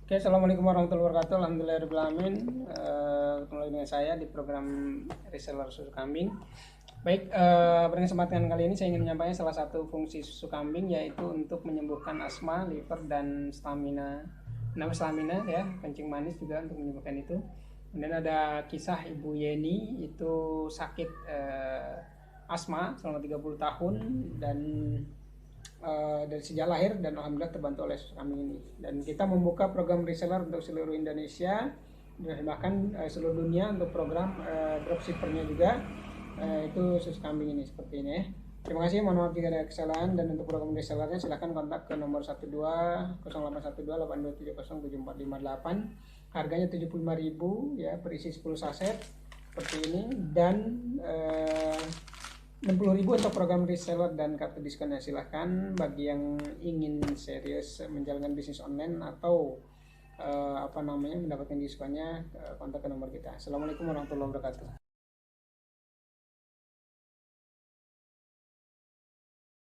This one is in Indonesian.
Oke, assalamualaikum warahmatullahi wabarakatuh. Alhamdulillahirobbilalamin. Ketemu lagi dengan saya di program reseller susu kambing. Baik, pada kesempatan kali ini saya ingin menyampaikan salah satu fungsi susu kambing, yaitu untuk menyembuhkan asma, liver, dan stamina. Stamina ya, kencing manis juga untuk menyembuhkan itu. Kemudian ada kisah Ibu Yeni, itu sakit asma selama 30 tahun dan dari sejak lahir, dan alhamdulillah terbantu oleh susu kambing ini. Dan kita membuka program reseller untuk seluruh Indonesia dan bahkan seluruh dunia untuk program dropshippernya juga, itu susu kambing ini seperti ini ya. Terima kasih, mohon maaf jika ada kesalahan. Dan untuk program resellernya silahkan kontak ke nomor 0812-0812-827074558. Harganya 75.000 ya, berisi 10 saset seperti ini, dan 60.000 untuk program reseller dan kartu diskonnya. Silahkan bagi yang ingin serius menjalankan bisnis online atau mendapatkan diskonnya, kontak ke nomor kita. Assalamualaikum warahmatullahi wabarakatuh.